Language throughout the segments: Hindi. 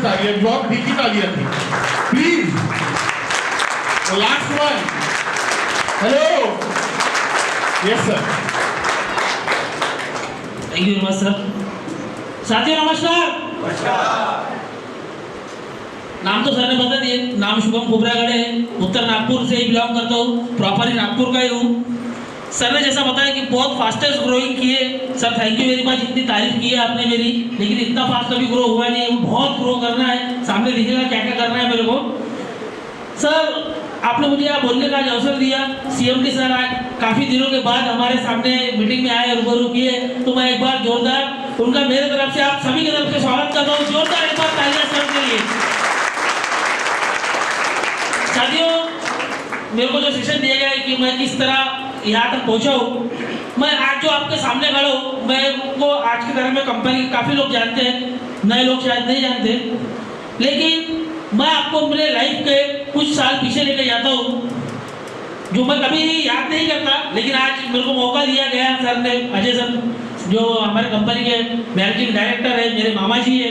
तालियां, बहुत मीठी तालियां थी। Please last one. Hello, yes sir. Thank you very much sir. साथियों नमस्कार। नाम तो सर ने बता दिए, नाम शुभम खोबरागढ़े है, उत्तर नागपुर से ही बिलोंग करता हूँ, प्रॉपरली नागपुर का ही हूँ। सर ने जैसा बताया कि बहुत फास्टेस्ट ग्रोइंग किए sir, thank you very much. इतनी तारीफ की है आपने मेरी, लेकिन इतना फास्ट कभी ग्रो हुआ नहीं है, बहुत ग्रो करना है। सामने दिखेगा क्या क्या करना है मेरे को। सर आपने मुझे यहाँ बोलने का अवसर दिया, सीएमडी सर आज काफ़ी दिनों के बाद हमारे सामने मीटिंग में आए, रूबरू किए, तो मैं एक बार जोरदार उनका मेरे तरफ से आप सभी की तरफ से स्वागत करता हूँ। जोरदार एक बार तालियां सर के लिए। साथियों मेरे को जो सेशन दिया गया है कि मैं किस तरह यहाँ तक पहुँचा हूँ, मैं आज जो आपके सामने खड़ा हूँ, मैं को आज के तरह में कंपनी काफ़ी लोग जानते हैं, नए लोग शायद नहीं जानते, लेकिन मैं आपको मेरे लाइफ के कुछ साल पीछे लेके जाता हूँ जो मैं कभी याद नहीं करता, लेकिन आज मेरे को मौका दिया गया सर ने। अजय सर जो हमारे कंपनी के मैनेजिंग डायरेक्टर है, मेरे मामा जी है,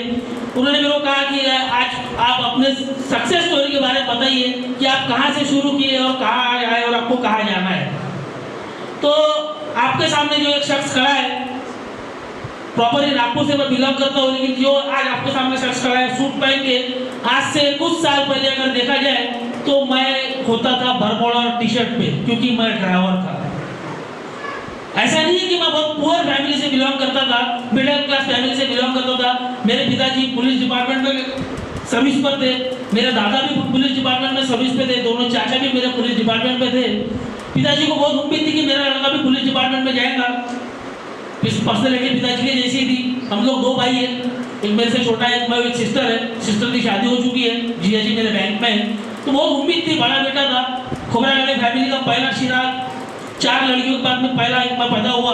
उन्होंने मेरे को कहा कि आज आप अपने सक्सेस स्टोरी के बारे में बताइए कि आप कहाँ से शुरू किए और कहाँ आए और आपको कहाँ जाना है। तो आपके सामने जो एक शख्स खड़ा है, प्रॉपरली नागपुर से मैं बिलोंग करता हूँ, लेकिन जो आज आपके सामने शख्स खड़ा है सूट पहन के, आज से कुछ साल पहले अगर देखा जाए तो मैं होता था भरमौड़ा टी शर्ट पे, क्योंकि मैं ड्राइवर था। ऐसा नहीं है कि मैं बहुत पुअर फैमिली से बिलोंग करता था, मिडिल क्लास फैमिली से बिलोंग करता था। मेरे पिताजी पुलिस डिपार्टमेंट में सर्विस पर थे, मेरे दादा भी पुलिस डिपार्टमेंट में सर्विस पे थे, दोनों चाचा भी मेरे पुलिस डिपार्टमेंट में थे। पिताजी को बहुत उम्मीद थी कि मेरा लड़का भी पुलिस डिपार्टमेंट में जाएगा। पर्सनैलिटी पिताजी की जैसी थी। हम लोग दो भाई हैं, एक मेरे से छोटा है, मैं एक सिस्टर है, सिस्टर की शादी हो चुकी है, जिया जी मेरे बैंक में है। तो बहुत उम्मीद थी, बड़ा बेटा था, खोबरागढ़ फैमिली का पहला चिराग, 4 लड़कियों के बाद में पहला एक मैं पैदा हुआ।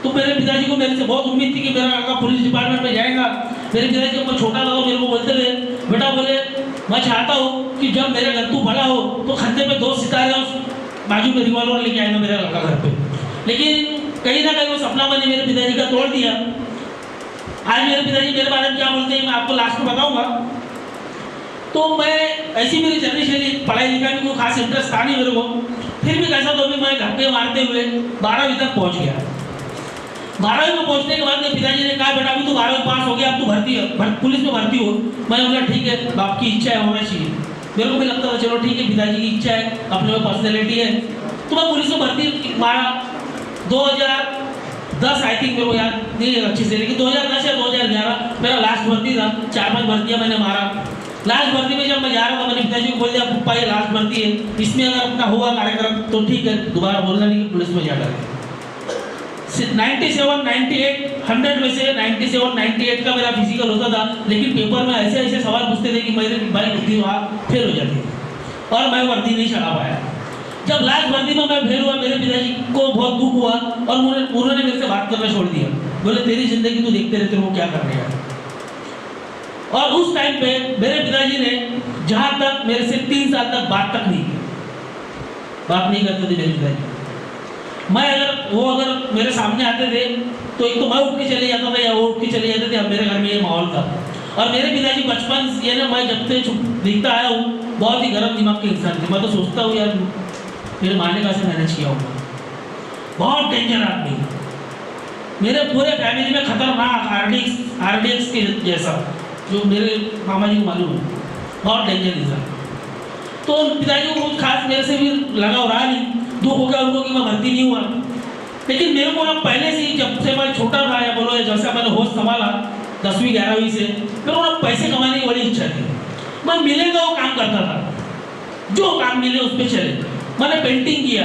तो मेरे पिताजी को मेरे से बहुत उम्मीद थी कि मेरा लड़का पुलिस डिपार्टमेंट में जाएगा। मेरे पिताजी जब मैं छोटा था तो मेरे को बोलते थे, बेटा बोले मैं चाहता हूँ कि जब मेरे घर तू बड़ा हो तो खंडे पे 2 सितारे और बाजू में रिवॉल्वर लेके आएगा मेरा लड़का घर पे। लेकिन कहीं ना कहीं वो सपना मैंने मेरे पिताजी का तोड़ दिया। आज मेरे पिताजी मेरे बारे में क्या बोलते हैं मैं आपको लास्ट में बताऊंगा। तो मैं ऐसी मेरी जर्नी चली, पढ़ाई लिखाई में कोई खास इंटरेस्ट था नहीं मेरे को, फिर भी कैसा तो भी मैं धक्के मारते हुए 12वीं तक पहुंच गया। 12वीं में पहुंचने के बाद मेरे पिताजी ने कहा बेटा अभी तू 12वीं पास हो गया, अब तू पुलिस में भर्ती हो। मैंने बोला ठीक है, बाप की इच्छा है, होना चाहिए। मेरे को भी लगता था चलो ठीक है, पिताजी की इच्छा है, अपने में पर्सनैलिटी है, तो मैं पुलिस में भर्ती मारा। 2010 आई थिंक, मेरे को याद नहीं है अच्छे से, लेकिन 2010 या 2011 मेरा लास्ट भर्ती था। 4-5 भर्तियाँ मैंने मारा। लास्ट भर्ती में जब मैं जा रहा था, मैंने पिताजी को बोल दिया पप्पा ये लास्ट भर्ती है, इसमें अगर अपना हुआ कार्यक्रम तो ठीक है, दोबारा बोलना नहीं कि पुलिस में जाकर। 97, 98, 100 में से 97, 98 का मेरा फिजिकल होता था, लेकिन पेपर में ऐसे ऐसे सवाल पूछते थे कि मेरी बाइक बुद्धि वहाँ फेल हो जाती थी और मैं वर्दी नहीं चढ़ा पाया। जब लास्ट वर्दी में मैं फेल हुआ, मेरे पिताजी को बहुत दुख हुआ और उन्होंने मेरे से बात करना छोड़ दिया। बोले तेरी जिंदगी तू देखते रहते हो क्या कर रहे हैं। और उस टाइम पे मेरे पिताजी ने जहाँ तक मेरे से 3 साल तक बात तक नहीं की, बात नहीं करते थे मेरे पिताजी। मैं अगर मेरे सामने आते थे तो एक तो मैं उठ के चले जाता था या वो उठ के चले जाते थे। अब मेरे घर में ये माहौल था। और मेरे पिताजी बचपन ये ना, मैं जब से दिखता आया हूँ बहुत ही गर्म दिमाग के इंसान थे। मैं तो सोचता हूँ यार मेरे माँ ने कैसे मैनेज किया होगा, बहुत डेंजर आदमी। मेरे पूरे फैमिली में खतरनाक आरडीएक्स के जैसा, जो मेरे मामा जी को मालूम है, बहुत डेंजर इंसान। तो पिताजी को कुछ खास मेरे से भी लगाव रहा नहीं, दुख हो गया उनको कि मैं भर्ती नहीं हुआ। लेकिन मेरे को ना पहले से ही, जब से मैं छोटा था या बोलो जब से मैंने होश संभाला 10वीं 11वीं से, मेरे को ना पैसे कमाने की बड़ी इच्छा थी। मैं मिलेगा वो काम करता था, जो काम मिले उस पर चले। मैंने पेंटिंग किया,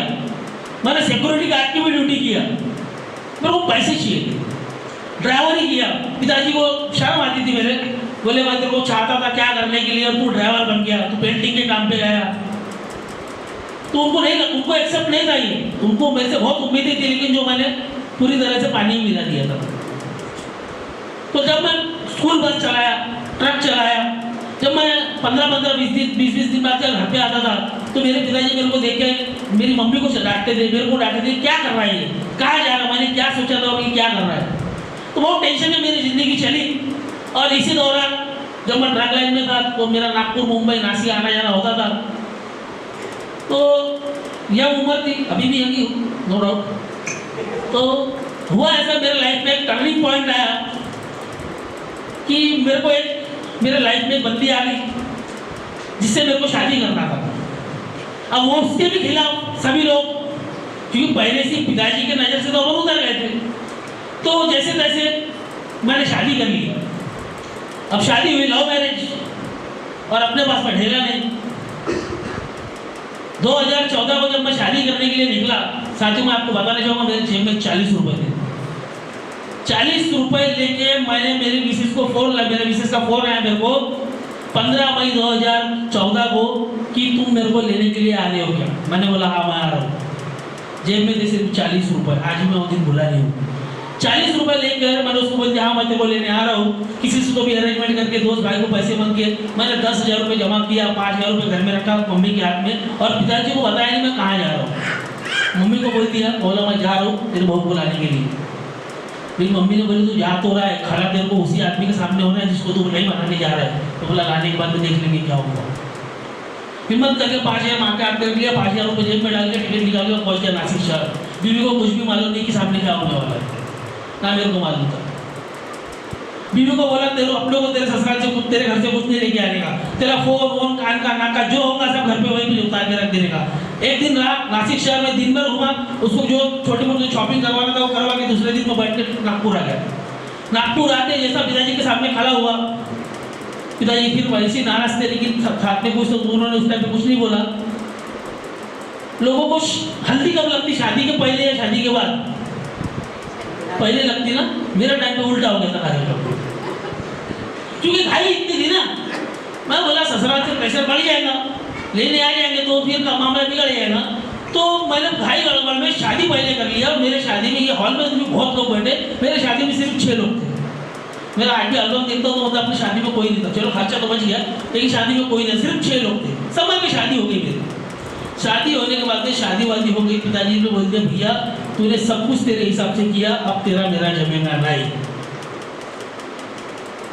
मैंने सिक्योरिटी गार्ड की भी ड्यूटी किया, मेरे को पैसे चाहिए थे। ड्राइवरी किया, पिताजी को शर्म आती थी मेरे, बोले मैं तेरे को चाहता था क्या करने के लिए और तू ड्राइवर बन गया, तू पेंटिंग के काम पे गया। तो उनको एक्सेप्ट नहीं था ये, उनको मेरे से बहुत उम्मीदें थी, लेकिन जो मैंने पूरी तरह से पानी में मिला दिया था। तो जब मैं स्कूल बस चलाया, ट्रक चलाया, जब मैं 15-15, 20 दिन बाद जब घर पे आता था तो मेरे पिताजी मेरे को देख के मेरी मम्मी को डांटते थे, मेरे को डांटते थे, क्या कर रहा है ये, कहाँ जा रहा है, मैंने क्या सोचा था और ये क्या कर रहा है। तो बहुत टेंशन में मेरी ज़िंदगी चली। और इसी दौरान जब मैं ट्रक लाइन में था तो मेरा नागपुर मुंबई नासिक आना जाना होता था। तो यह उम्र थी, अभी भी यही हूँ नो डाउट। तो हुआ ऐसा, मेरे लाइफ में एक टर्निंग पॉइंट आया कि मेरे लाइफ में एक बंदी आ गई जिससे मेरे को शादी करना था। अब वो उसके भी खिलाफ सभी लोग, क्योंकि पहले से पिताजी के नज़र से तो वो उतर गए थे, तो जैसे तैसे मैंने शादी कर ली। अब शादी हुई लव मैरिज, और अपने पास में ढेला नहीं। 2014 को जब मैं शादी करने के लिए निकला, साथियों मैं आपको बताना चाहूँगा मेरे जेब में 40 रुपए थे। 40 रुपए लेके मैंने मेरी मिसेस को मेरे मिसेस का फोन आया मेरे को 15 मई 2014 को कि तुम मेरे को लेने के लिए आ रहे हो क्या? मैंने बोला हाँ मैं आ रहा हूँ। जेब में थे सिर्फ 40 रुपए, आज मैं वो दिन भुला नहीं हूँ। 40 रुपए लेकर मैंने उसको बोल दिया हाँ मैं तेरे को लेने आ रहा हूँ। किसी से तो भी अरेंजमेंट करके दोस्त भाई को पैसे मांग के मैंने 10,000 रुपये जमा किया, 5,000 रुपये घर में रखा मम्मी के हाथ में, और पिताजी को बताया नहीं मैं कहाँ जा रहा हूँ। मम्मी को बोल दिया, बोला मैं जा रहा हूँ तेरे बहू को लाने के लिए। फिर मम्मी ने बोली तू जा तो रहा है, खड़ा तेरे को उसी आदमी के सामने होना है जिसको तू नहीं बनाने जा रहा है। तो बोला लाने के बाद में देख लेंगे क्या होगा। हिम्मत करके 5,000 मांग के हाथ कर लिया, 5,000 रुपये जेब में डाल के टिकट निकाल के पहुँच गया नासिक शहर। बीवी को कुछ भी मालूम नहीं कि सामने क्या होने वाला है, ना मेरे को मालूम था। बीवी को बोला तेरे अपने को तेरे ससुराल से तेरे घर से कुछ नहीं लेके आने का, तेरा फोन कान का नाका जो होगा सब घर पे वही पे उतार के रख देने का। एक दिन रहा नासिक शहर में, दिन भर घुमा, उसको जो छोटी मोटी शॉपिंग करवाना था वो करवा के दूसरे दिन में बैठ के नागपुर आ गया। नागपुर आते जैसा पिताजी के सामने खड़ा हुआ, पिताजी फिर वैसे नाराज थे, लेकिन साथ में कुछ तो उन्होंने उस टाइम पे कुछ नहीं बोला। लोगों को हल्दी कब लगती, शादी के पहले या शादी के बाद? पहले लगती ना। मेरा टाइम पे उल्टा हो गया था कार्यक्रम, क्योंकि भाई इतनी थी ना। मैं बोला ससुराल से प्रेशर बढ़ जाएगा, लेने आ जाएंगे तो फिर का मामला बिगड़ जाएगा। तो मैंने भाई गड़बड़ में शादी पहले कर लिया। मेरे शादी में ये हॉल में भी बहुत लोग बैठे, मेरे शादी में सिर्फ 6 लोग थे। मेरा आज भी एल्बम देखता हूँ तो मतलब अपनी शादी में कोई नहीं था, चलो खर्चा तो बच गया, लेकिन शादी में कोई नहीं, सिर्फ 6 लोग थे। समय में शादी हो गई मेरी। शादी होने के बाद में शादी वादी हो गई, पिताजी ने बोल दिया भैया तूने सब कुछ तेरे हिसाब से किया, अब तेरा मेरा जमेगा नहीं,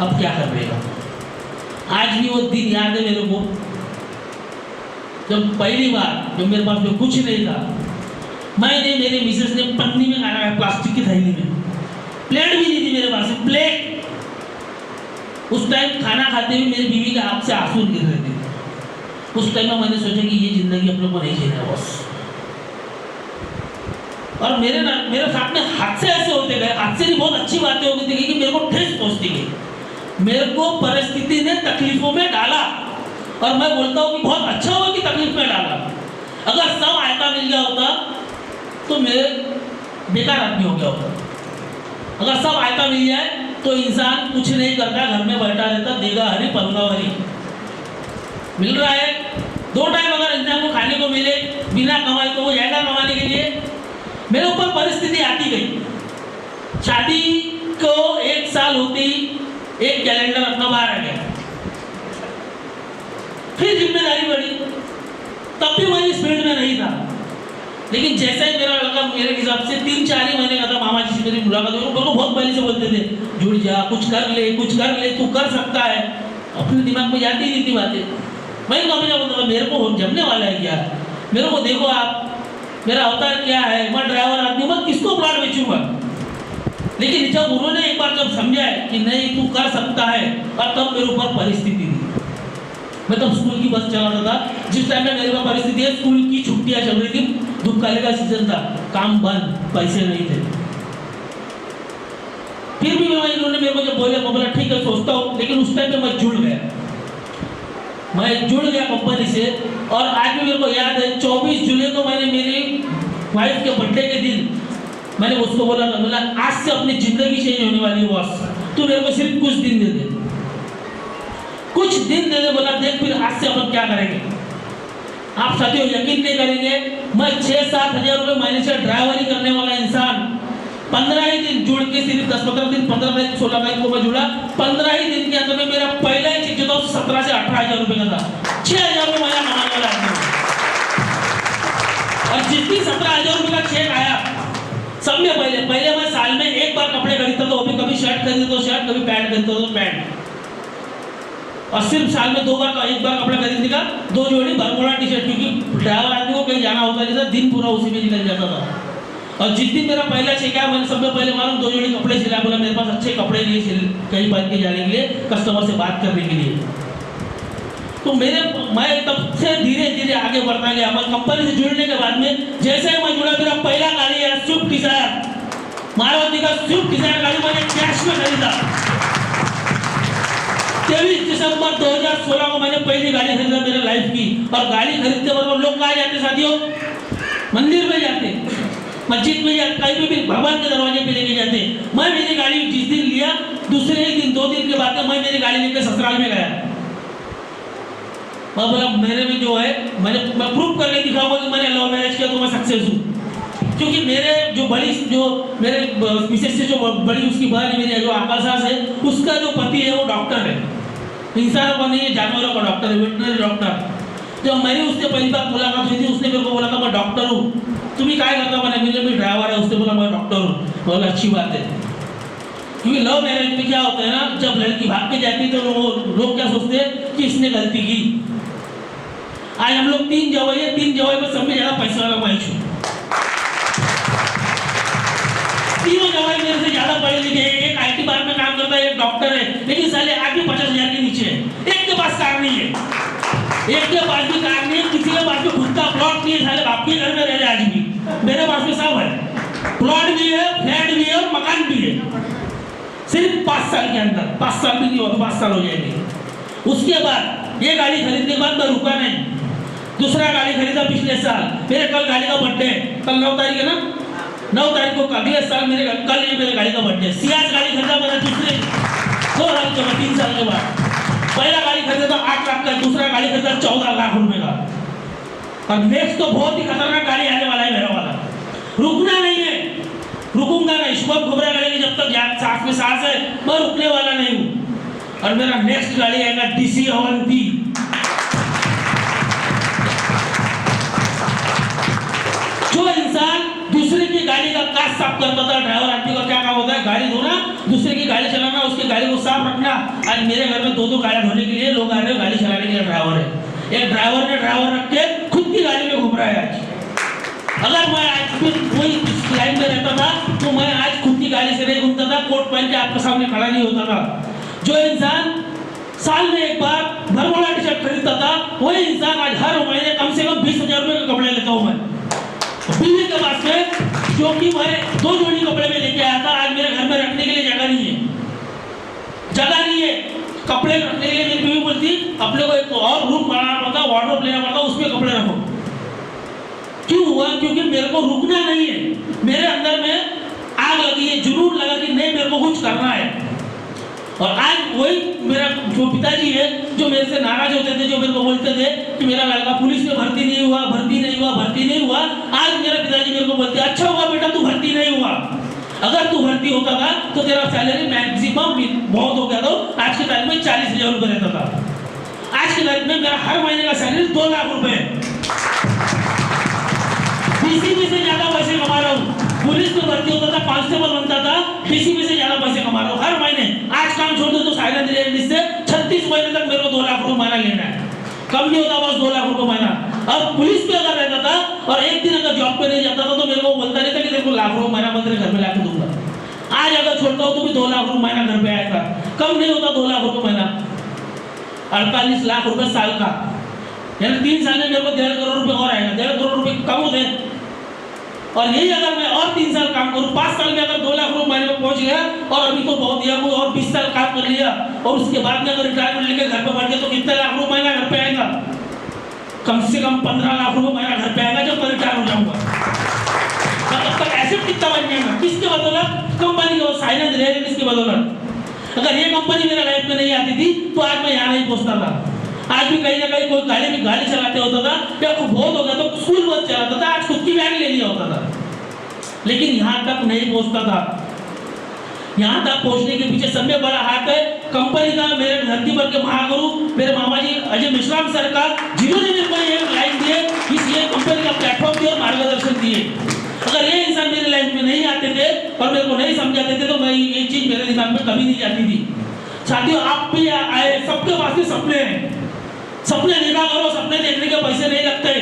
अब क्या कर देगा। आज भी वो दिन याद है मेरे को, जब पहली बार जब मेरे पास में कुछ नहीं था, मैंने मेरे मिसेस ने पन्नी में खाना खाया, प्लास्टिक की थैली में, प्लेट भी नहीं थी मेरे पास में, प्लेट। उस टाइम खाना खाते हुए मेरी बीवी के हाथ से आंसू गिर रहे थे। उस टाइम में मैंने सोचा कि ये जिंदगी अपने को नहीं जीना बस। और मेरे साथ में हादसे ऐसे होते गए, हादसे की बहुत अच्छी बातें होती थी कि मेरे को ठेस पहुंचती गई। मेरे को परिस्थिति ने तकलीफों में डाला, और मैं बोलता हूँ कि बहुत अच्छा हुआ कि तकलीफ में डाला। अगर सब आयता मिल गया होता तो मेरे बेकार आदमी हो गया होता। अगर सब आयता मिल जाए तो इंसान कुछ नहीं करता, घर में बैठा रहता, देगा हरी पलगा हरी। मिल रहा है 2 टाइम, अगर इंसान को खाने को मिले बिना कमाए तो वो जाएगा कमाने के लिए। मेरे ऊपर परिस्थिति आती गई। शादी को 1 साल होते ही एक कैलेंडर अपना बाहर आ गया, फिर जिम्मेदारी बढ़ी। तब भी मैं इस फील्ड में नहीं था, लेकिन जैसा ही मेरा लड़का मेरे हिसाब से 3-4 ही महीने का था, मामा जी से मेरी मुलाकात हुई। वो बहुत पहले से बोलते थे जुड़ जा, कुछ कर ले, तू कर सकता है। अपने दिमाग में जाती नहीं थी बातें। मैं हमेशा बोलता था मेरे को जमने वाला है क्या, मेरे को देखो आप, मेरा अवतार क्या है, मैं ड्राइवर आदमी, मैं किसको प्लाट बेचूंगा। लेकिन जब उन्होंने एक बार जब समझा है कि नहीं तू कर सकता है, और तब मेरे ऊपर परिस्थिति थी। मैं तब स्कूल की बस चलाता था, जिस टाइम में मेरे पास परिस्थिति है, स्कूल की छुट्टियां चल रही थी, धूपकाले का सीजन था, काम बंद, पैसे नहीं थे। फिर भी इन्होंने मेरे को जब बोला ठीक है सोचता हूँ, लेकिन उस टाइम पे मैं जुड़ गया कंपनी से। और आज भी मेरे को याद है 24 जुलाई को मैंने मेरी वाइफ के बर्थडे के दिन मैंने उसको बोला आज से अपनी जिंदगी चेंज होने वाली है बॉस, तू मेरे को सिर्फ कुछ दिन दे दे, कुछ दिन दे दे। बोला देख फिर आज से अपन क्या करेंगे। आप साथियों यकीन नहीं करेंगे, मैं 6-7 हज़ार रुपये महीने से ड्राइवरी करने वाला इंसान 15 ही दिन जुड़ के, सिर्फ 10-15 दिन, 15 तारीख 16 तारीख को मैं जुड़ा, 15 ही दिन के अंदर में मेरा पहला ही चेक जो था 17 से 18 हज़ार रुपये का था। 6,000 रुपये महीना कमाने वाला आदमी। और जिस भी 17 हज़ार रुपये का चेक आया, सब में पहले मैं साल में 1 बार कपड़े खरीदता था, वो भी कभी शर्ट खरीदता तो शर्ट, कभी पैंट खरीदता तो पैंट। और सिर्फ साल में एक बार कपड़ा खरीदने का 2 जोड़ी बरमूडा टी शर्ट, क्योंकि ड्राइवर आदमी को कहीं जाना होता नहीं था, दिन पूरा उसी में निकल जाता था। और जिस दिन मेरा पहला चेक आया, मैंने सबसे पहले मालूम 2 जोड़ी कपड़े सिला, बोला मेरे पास अच्छे कपड़े नहीं कहीं पहन के जाने के लिए, कस्टमर से बात करने के लिए। तो मैं तब से धीरे धीरे आगे बढ़ता गया। मैं कंपनी से जुड़ने के बाद में जैसे ही मैं जुड़ा, मेरा पहला गाड़ी है स्विफ्ट डिजायर, मारुति का स्विफ्ट डिजायर गाड़ी मैंने कैश में खरीदा। 23 दिसंबर 2016 को मैंने पहली गाड़ी खरीदा मेरे लाइफ की। और गाड़ी खरीदते वक्त लोग कहाँ जाते साथियों? मंदिर में जाते, मस्जिद में जाते, कहीं भी भगवान के दरवाजे पे लेके जाते। मैं मेरी गाड़ी जिस दिन लिया, दूसरे ही दिन 2 दिन के बाद मैं मेरी गाड़ी लेकर ससुराल में गया। मैं बोला मेरे में जो है, मैं प्रूफ करके दिखाऊंगा कि मैंने लव मैरिज किया तो मैं सक्सेस हूँ। क्योंकि मेरे मेरे मिसेस से जो बड़ी उसकी बहन है मेरी, जो आकाशा है, उसका जो पति है वो डॉक्टर है, इंसानों का नहीं, जानवरों का डॉक्टर है, वेटनरी डॉक्टर। जब मेरी उससे पहली बार मुलाकात हुई थी, उसने मेरे को बोला था मैं डॉक्टर हूँ। तुम्हें क्या करता? मैंने ड्राइवर है। उसने बोला मैं डॉक्टर हूँ। बोला अच्छी बात है। क्योंकि लव मैरिज में क्या होता है ना, जब लड़की भाग के जाती है तो लोग क्या सोचते हैं कि इसने गलती की। आज हम लोग 3 जवाई में सब में ज्यादा पैसा वाला मैं हूँ। तीनों जवाई मेरे से ज्यादा पढ़े लिखे हैं। एक IT बार में काम करता है, एक डॉक्टर है, लेकिन साले आज भी 50,000 के नीचे है। एक के पास कार नहीं है, एक के पास भी कार नहीं है, किसी के पास भी खुद का प्लॉट नहीं है। साले बाप के घर में रह रहे आज भी। मेरे पास में सब है, प्लॉट भी है, फ्लैट भी है और मकान भी है। सिर्फ 5 साल के अंदर, 5 साल भी नहीं होगा, 5 साल हो जाएंगे। उसके बाद ये गाड़ी खरीदने के बाद मैं रुका नहीं, दूसरा गाड़ी खरीदा पिछले साल। मेरे कल गाड़ी का बर्थडे, कल 9 तारीख है ना, 9 तारीख को अगले साल कल ये मेरे गाड़ी का बर्थडे। सियाज गाड़ी खरीदा मैंने दूसरे 2 साल के बाद, 3 साल के बाद। पहला गाड़ी खरीदा था 8 लाख का, दूसरा गाड़ी खरीदा 14 लाख रुपए का। और नेक्स्ट तो बहुत ही खतरनाक गाड़ी आने वाला है मेरा वाला। रुकना नहीं है, रुकूंगा नहीं। शुभम घुबरा करेंगे जब तक सांस में सांस है, मैं रुकने वाला नहीं हूँ। और मेरा नेक्स्ट गाड़ी आएगा DC अवंती। जो इंसान दूसरे की गाड़ी का कांच साफ करता था, ड्राइवर आदमी का क्या काम होता है? गाड़ी धोना, दूसरे की गाड़ी चलाना, उसकी गाड़ी को साफ रखना। आज मेरे घर में 2 गाड़ियां धोने के लिए लोग आ रहे हैं, गाड़ी चलाने के लिए ड्राइवर है। एक ड्राइवर ने ड्राइवर रख के खुद की गाड़ी में घूम रहा है आज। अगर मैं आज फिर कोई लाइन में रहता था तो मैं आज खुद की गाड़ी से नहीं घूमता था, कोट पहन के आपके सामने खड़ा नहीं होता था। जो इंसान साल में एक बार बरमूडा टी शर्ट खरीदता था, वही इंसान आज हर महीने कम से कम 20,000 रुपए के कपड़े लेता हूँ मैं। बीवी के पास में, जो कि मैं 2 जोड़ी कपड़े में लेके आया था, आज मेरे घर में रखने के लिए जगह नहीं है। कपड़े रखने के लिए मेरी बीवी बोलती अपने को एक और रूम बनाना पड़ता, वार्डरोब लेना पड़ता, उसमें कपड़े रखो। क्यों हुआ? क्योंकि मेरे को रुकना नहीं है। मेरे अंदर में आग लगी है, जुनून लगा कि नहीं मेरे को कुछ करना है। और आज वही मेरा जो पिताजी है, जो मेरे से नाराज होते थे, जो मेरे को बोलते थे कि मेरा लड़का पुलिस में भर्ती नहीं हुआ, आज मेरा पिताजी मेरे को बोलते अच्छा हुआ बेटा तू भर्ती नहीं हुआ। अगर तू भर्ती होता था तो तेरा सैलरी मैक्सिमम बहुत हो गया था, आज के तारीख में 40,000 रुपए रहता था। आज के तारीख में मेरा हर महीने का सैलरी 2 लाख रुपए। DCP से ज्यादा पैसे कमा रहा हूँ। पुलिस में भर्ती होता था, कांस्टेबल बनता था, DCP से ज्यादा पैसे कमा रहा हूँ हर महीने। आज काम छोड़ दो तो साइलेंट रेट से 36 महीने तक मेरे को 2 लाख रुपए महीना लेना है। कम नहीं होता बस 2 लाख रुपए महीना। अब पुलिस पे अगर रहता था और एक दिन अगर जॉब पे नहीं जाता था तो मेरे को बोलता नहीं था कि तेरे को लाख रुपए महीना मैं तेरे घर में लाके दूंगा। आज अगर छोड़ता हूँ तो भी 2 लाख रुपए महीना घर पे आएगा। कम नहीं होता 2 लाख रुपए महीना, 48 लाख रुपए साल का, यानी 3 साल में मेरे को 1.5 करोड़ रुपए और आएगा। 1.5 करोड़ रुपए कम होते हैं। और यही अगर मैं और 3 साल काम करूँ, 5 साल में अगर 2 लाख रुपए महीने में पहुंच गया, और अभी तो बहुत दिया कोई और 20 साल काम कर लिया और उसके बाद में अगर रिटायरमेंट लेके घर पे बैठ गया तो कितने लाख रुपए महीना घर पे आएगा? कम से कम 15 लाख रुपए महीना घर पे आएगा जब मैं रिटायर हो जाऊंगा। तब तक एसेट कितना बन जाएगा? किसके बदौलत? कंपनी को साइलेंस रह किसके बदौलत? अगर ये कंपनी मेरे लाइफ में नहीं आती थी तो आज मैं यहाँ नहीं पहुंचता था। आज भी कहीं ना कहीं कोई गाड़ी चलाते होता था, या बहुत हो गया तो स्कूल बस चलाता था, आज खुद की वैन ले लिया होता था, लेकिन यहाँ तक नहीं पहुंचता था। यहाँ तक पहुंचने के पीछे सबसे बड़ा हाथ है कंपनी का, मेरे धरती पर के महागुरु मेरे मामा जी अजय मिश्राम सर का, जिन्होंने मेरे को ये लाइन दिए, इस कंपनी का प्लेटफॉर्म दिया और मार्गदर्शन दिए। अगर ये इंसान मेरे लाइफ में नहीं आते थे और मेरे को नहीं समझाते थे तो मैं ये चीज मेरे दिमाग में कभी नहीं जाती थी। साथियों आप भी आए, सबके पास भी सपने हैं, सपने देखा करो, सपने देखने के पैसे नहीं लगते।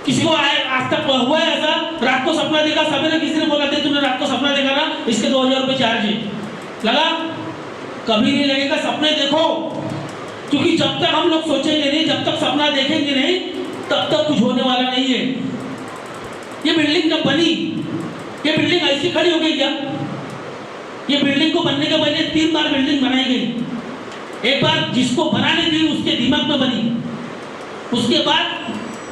किसी को आए आज तक हुआ है ऐसा, रात को सपना देखा, सवेरे किसी ने बोला थे तुमने रात को सपना देखा ना, इसके 2000 रुपये चार्ज है, लगा? कभी नहीं लगेगा। सपने देखो, क्योंकि जब तक हम लोग सोचेंगे नहीं, जब तक सपना देखेंगे नहीं, तब तक कुछ होने वाला नहीं है। ये बिल्डिंग जब बनी, ये बिल्डिंग ऐसी खड़ी हो गई क्या? ये बिल्डिंग को बनने के पहले 3 बार बिल्डिंग बनाई गई। एक बार जिसको बनाने दी उसके दिमाग में बनी, उसके बाद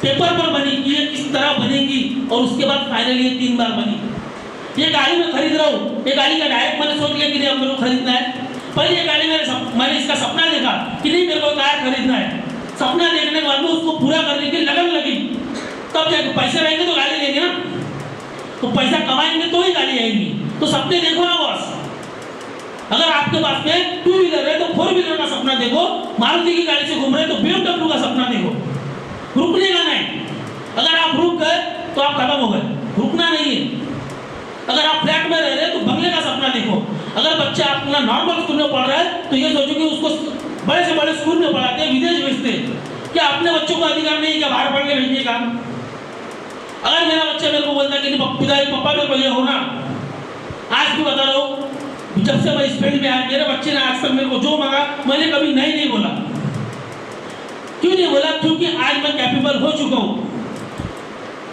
पेपर पर बनी कि ये किस तरह बनेगी, और उसके बाद फाइनली ये 3 बार बनी। ये गाड़ी मैं खरीद रहा हूँ, ये गाड़ी का डायरेक्ट मैंने सोच लिया कि नहीं अब मेरे को खरीदना है। पहले ये गाड़ी मैंने इसका सपना देखा कि नहीं मेरे को कार खरीदना है। सपना देखने के बाद में उसको पूरा करने की लगन लगी, तब जाके पैसे रहेंगे तो गाड़ी लेंगे ना, तो पैसा कमाएंगे तो ही गाड़ी आएगी। तो सपने देखो ना बॉस। अगर आपके पास में 2 व्हीलर है तो 4 व्हीलर का सपना देखो, मारुति की गाड़ी से घूम रहे तो BMW का सपना देखो, रुकने का नहीं। अगर आप रुक गए तो आप खत्म हो गए, रुकना नहीं है। अगर आप फ्लैट में रह रहे हैं तो बंगले का सपना देखो। अगर बच्चा अपना नॉर्मल स्कूल में पढ़ रहा है तो ये सोचो कि उसको बड़े से बड़े स्कूल में पढ़ाते हैं, विदेश भेजते हैं। क्या अपने बच्चों को अधिकार नहीं है क्या बाहर पढ़ने भेजने का? अगर मेरा बच्चा मेरे को बोलता है कि पिताजी पापा मेरे को ये होना, आज भी बता रहा हूँ, जब से मैं इस फील्ड में आया मेरे बच्चे ने आज तक मेरे को जो मांगा मैंने कभी नहीं बोला। क्यों नहीं बोला? क्योंकि आज मैं कैपेबल हो चुका हूँ।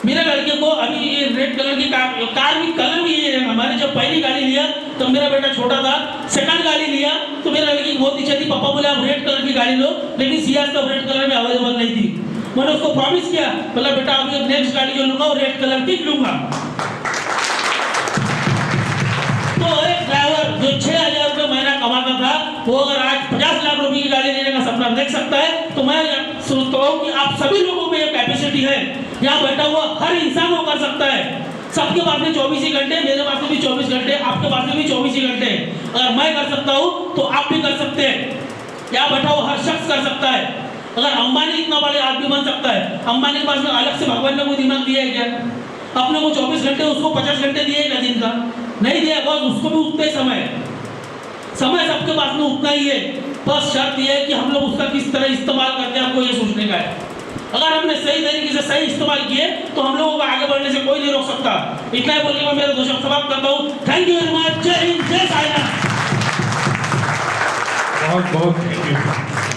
मेरे लड़के को अभी ये रेड कलर की कार भी कलर भी ये है। हमारे जब पहली गाड़ी लिया तो मेरा बेटा छोटा था, सेकंड गाड़ी लिया तो मेरे लड़के की बहुत इच्छा थी, पापा बोले आप रेड कलर की गाड़ी लो, लेकिन सियाज तो रेड कलर में अवेलेबल नहीं थी। मैंने उसको प्रॉमिस किया, बोला बेटा अभी नेक्स्ट गाड़ी जो लूंगा वो रेड कलर की लूंगा। तो एक ड्राइवर जो 6000 रुपये महीना कमाता था, वो अगर आज 50 लाख रुपए की गाड़ी लेने का सपना देख सकता है, तो मैं सोचता हूँ कि आप सभी लोगों में ये कैपेसिटी है। यहाँ बैठा हुआ हर इंसान वो कर सकता है। सबके पास में 24 ही घंटे, मेरे पास में भी 24 घंटे, आपके पास में भी 24 ही घंटे। अगर मैं कर सकता हूँ तो आप भी कर सकते हैं। यहाँ बैठा हुआ हर शख्स कर सकता है। अगर अंबानी इतना बड़े आदमी बन सकता है, अंबानी के पास में अलग से भगवान ने कोई दिमाग दिया है क्या? अपने को 24 घंटे, उसको 50 घंटे दिए क्या दिन का? नहीं दिया बस, उसको भी उतना ही समय सबके पास में उतना ही है। बस शर्त यह है कि हम लोग उसका किस तरह इस्तेमाल करते हैं, हमको ये सोचने का है। अगर हमने सही तरीके से सही इस्तेमाल किए तो हम लोगों को आगे बढ़ने से कोई नहीं रोक सकता। इतना ही बोल के मैं मेरे 2 शब्द समाप्त करता हूँ। Thank you very much. जय हिंद, जय साईनाथ। बहुत बहुत थैंक यू।